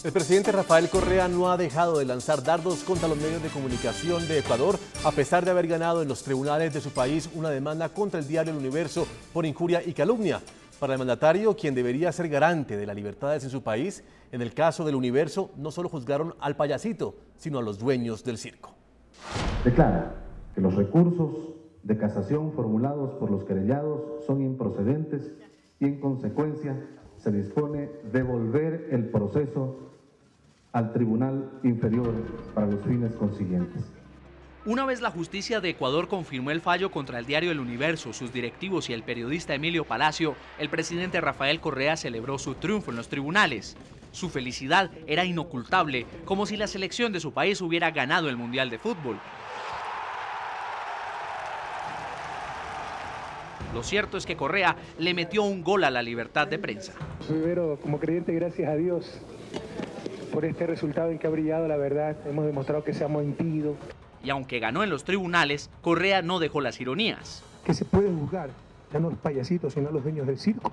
El presidente Rafael Correa no ha dejado de lanzar dardos contra los medios de comunicación de Ecuador, a pesar de haber ganado en los tribunales de su país una demanda contra el diario El Universo por injuria y calumnia. Para el mandatario, quien debería ser garante de las libertades en su país, en el caso del Universo no solo juzgaron al payasito, sino a los dueños del circo. Declara que los recursos de casación formulados por los querellados son improcedentes y en consecuencia se dispone devolver el proceso al Tribunal Inferior para los fines consiguientes. Una vez la justicia de Ecuador confirmó el fallo contra el diario El Universo, sus directivos y el periodista Emilio Palacio, el presidente Rafael Correa celebró su triunfo en los tribunales. Su felicidad era inocultable, como si la selección de su país hubiera ganado el Mundial de Fútbol. Lo cierto es que Correa le metió un gol a la libertad de prensa. Primero, como creyente, gracias a Dios por este resultado en que ha brillado la verdad. Hemos demostrado que se ha mentido. Y aunque ganó en los tribunales, Correa no dejó las ironías. Que se puede juzgar, ya no a los payasitos, sino a los dueños del circo.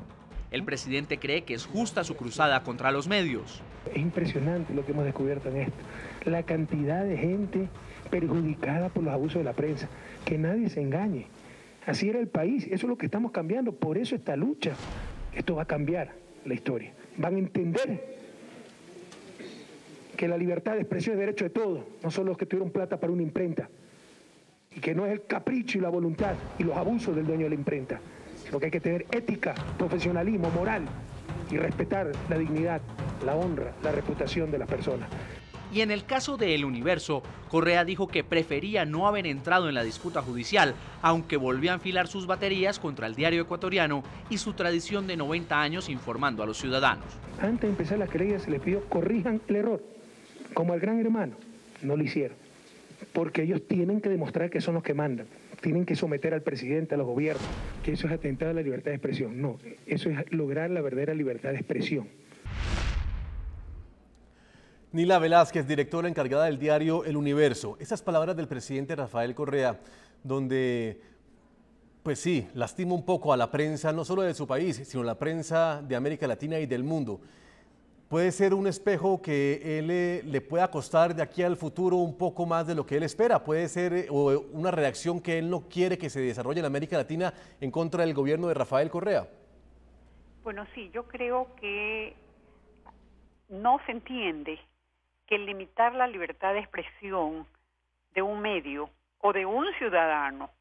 El presidente cree que es justa su cruzada contra los medios. Es impresionante lo que hemos descubierto en esto. La cantidad de gente perjudicada por los abusos de la prensa. Que nadie se engañe. Así era el país, eso es lo que estamos cambiando, por eso esta lucha. Esto va a cambiar la historia. Van a entender que la libertad de expresión es derecho de todos, no solo los que tuvieron plata para una imprenta. Y que no es el capricho y la voluntad y los abusos del dueño de la imprenta, sino que hay que tener ética, profesionalismo, moral y respetar la dignidad, la honra, la reputación de las personas. Y en el caso de El Universo, Correa dijo que prefería no haber entrado en la disputa judicial, aunque volvió a enfilar sus baterías contra el diario ecuatoriano y su tradición de 90 años informando a los ciudadanos. Antes de empezar la querella se les pidió corrijan el error, como al Gran Hermano. No lo hicieron, porque ellos tienen que demostrar que son los que mandan, tienen que someter al presidente, a los gobiernos, que eso es atentar a la libertad de expresión. No, eso es lograr la verdadera libertad de expresión. Nila Velázquez, directora encargada del diario El Universo. Esas palabras del presidente Rafael Correa, donde, pues sí, lastima un poco a la prensa, no solo de su país, sino la prensa de América Latina y del mundo. ¿Puede ser un espejo que él le pueda costar de aquí al futuro un poco más de lo que él espera? ¿Puede ser una reacción que él no quiere que se desarrolle en América Latina en contra del gobierno de Rafael Correa? Bueno, sí, yo creo que no se entiende que limitar la libertad de expresión de un medio o de un ciudadano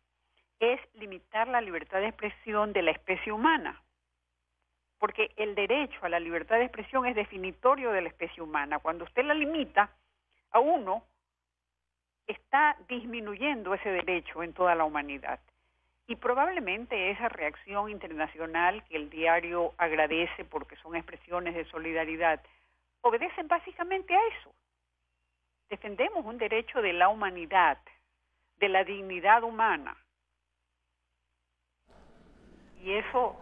es limitar la libertad de expresión de la especie humana. Porque el derecho a la libertad de expresión es definitorio de la especie humana. Cuando usted la limita a uno, está disminuyendo ese derecho en toda la humanidad. Y probablemente esa reacción internacional que el diario agradece porque son expresiones de solidaridad, obedecen básicamente a eso. Defendemos un derecho de la humanidad, de la dignidad humana. Y eso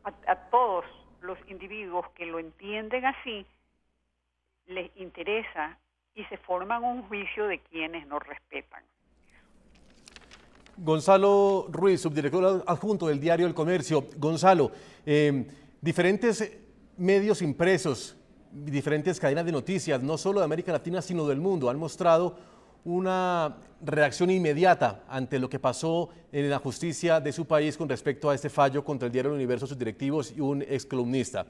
a todos los individuos que lo entienden así, les interesa y se forman un juicio de quienes nos respetan. Gonzalo Ruiz, subdirector adjunto del diario El Comercio. Gonzalo, diferentes medios impresos, diferentes cadenas de noticias, no solo de América Latina, sino del mundo, han mostrado una reacción inmediata ante lo que pasó en la justicia de su país con respecto a este fallo contra el diario El Universo, sus directivos y un excolumnista.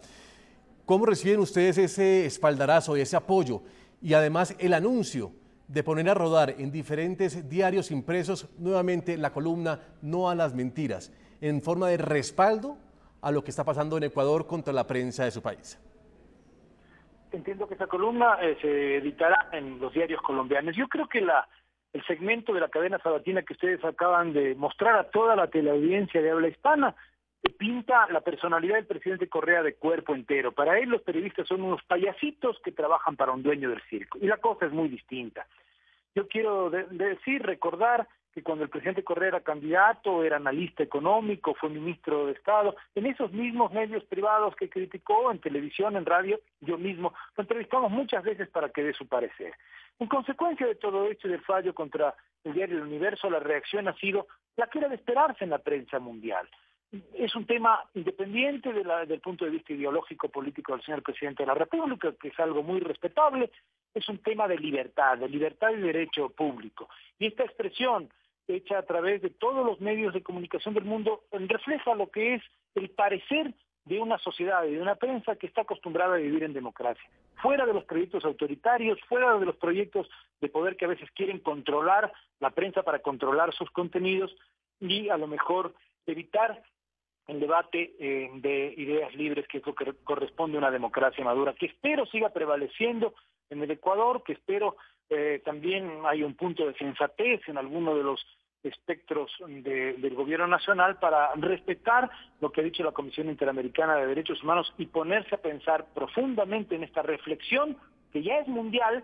¿Cómo reciben ustedes ese espaldarazo y ese apoyo? Y además el anuncio de poner a rodar en diferentes diarios impresos nuevamente la columna No a las mentiras, en forma de respaldo a lo que está pasando en Ecuador contra la prensa de su país. Entiendo que esa columna se editará en los diarios colombianos. Yo creo que el segmento de la cadena sabatina que ustedes acaban de mostrar a toda la teleaudiencia de habla hispana pinta la personalidad del presidente Correa de cuerpo entero. Para él los periodistas son unos payasitos que trabajan para un dueño del circo. Y la cosa es muy distinta. Yo quiero recordar que cuando el presidente Correa era candidato, era analista económico, fue ministro de Estado, en esos mismos medios privados que criticó, en televisión, en radio, yo mismo, lo entrevistamos muchas veces para que dé su parecer. En consecuencia de todo esto y del fallo contra el diario El Universo, la reacción ha sido la que era de esperarse en la prensa mundial. es un tema independiente del punto de vista ideológico político del señor presidente de la República, que es algo muy respetable. Es un tema de libertad y derecho público. Y esta expresión, hecha a través de todos los medios de comunicación del mundo, refleja lo que es el parecer de una sociedad y de una prensa que está acostumbrada a vivir en democracia. Fuera de los proyectos autoritarios, fuera de los proyectos de poder que a veces quieren controlar la prensa para controlar sus contenidos y a lo mejor evitar el debate de ideas libres, que es lo que corresponde a una democracia madura, que espero siga prevaleciendo en el Ecuador, que espero también hay un punto de sensatez en alguno de los espectros del gobierno nacional para respetar lo que ha dicho la Comisión Interamericana de Derechos Humanos y ponerse a pensar profundamente en esta reflexión que ya es mundial,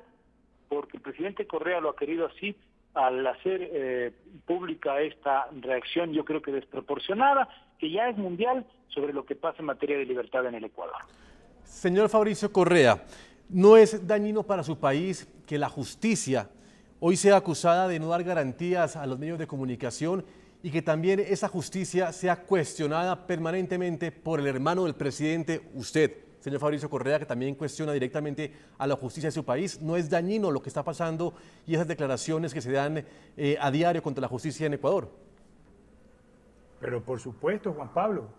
porque el presidente Correa lo ha querido así, al hacer pública esta reacción, yo creo que desproporcionada, que ya es mundial, sobre lo que pasa en materia de libertad en el Ecuador. Señor Fabricio Correa, ¿no es dañino para su país que la justicia hoy sea acusada de no dar garantías a los medios de comunicación y que también esa justicia sea cuestionada permanentemente por el hermano del presidente, usted, señor Fabricio Correa, que también cuestiona directamente a la justicia de su país? ¿No es dañino lo que está pasando y esas declaraciones que se dan a diario contra la justicia en Ecuador? Pero por supuesto, Juan Pablo,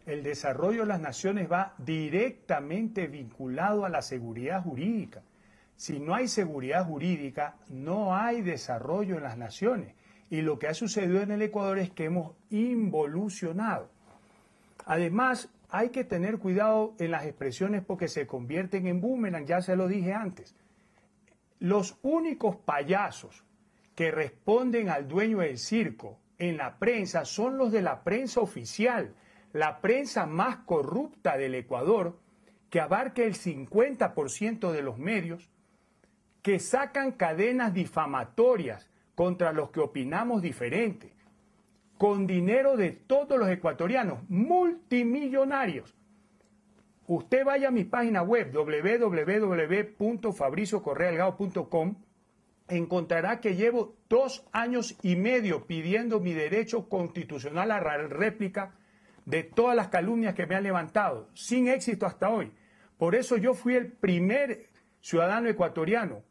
el desarrollo de las naciones va directamente vinculado a la seguridad jurídica. Si no hay seguridad jurídica, no hay desarrollo en las naciones. Y lo que ha sucedido en el Ecuador es que hemos involucionado. Además, hay que tener cuidado en las expresiones porque se convierten en boomerang, ya se lo dije antes. Los únicos payasos que responden al dueño del circo en la prensa son los de la prensa oficial, la prensa más corrupta del Ecuador, que abarca el 50% de los medios, que sacan cadenas difamatorias contra los que opinamos diferente, con dinero de todos los ecuatorianos, multimillonarios. Usted vaya a mi página web, www.fabriciocorrealgao.com, encontrará que llevo 2 años y medio pidiendo mi derecho constitucional a la réplica de todas las calumnias que me han levantado, sin éxito hasta hoy. Por eso yo fui el primer ciudadano ecuatoriano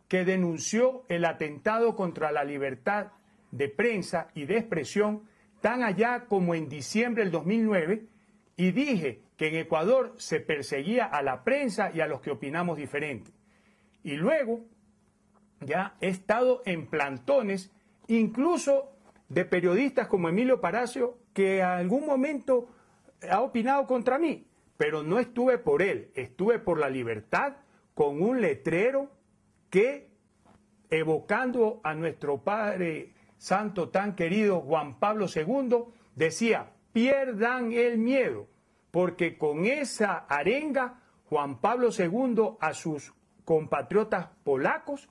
que denunció el atentado contra la libertad de prensa y de expresión tan allá como en diciembre del 2009 y dije que en Ecuador se perseguía a la prensa y a los que opinamos diferente. Y luego ya he estado en plantones, incluso de periodistas como Emilio Palacio, que en algún momento ha opinado contra mí, pero no estuve por él, estuve por la libertad con un letrero que, evocando a nuestro Padre Santo tan querido Juan Pablo II, decía: pierdan el miedo, porque con esa arenga Juan Pablo II a sus compatriotas polacos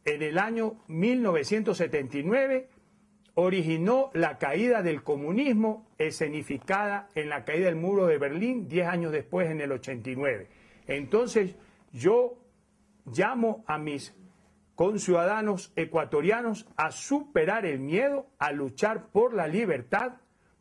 en el año 1979 originó la caída del comunismo, escenificada en la caída del muro de Berlín 10 años después, en el 89. Entonces yo llamo a mis conciudadanos ecuatorianos a superar el miedo, a luchar por la libertad,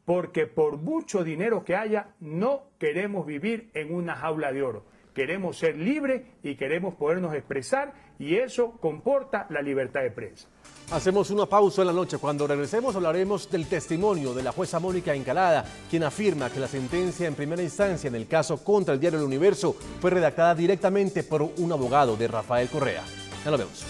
porque por mucho dinero que haya, no queremos vivir en una jaula de oro. Queremos ser libres y queremos podernos expresar, y eso comporta la libertad de prensa. Hacemos una pausa en la noche. Cuando regresemos hablaremos del testimonio de la jueza Mónica Encalada, quien afirma que la sentencia en primera instancia en el caso contra el diario El Universo fue redactada directamente por un abogado de Rafael Correa. Ya lo vemos.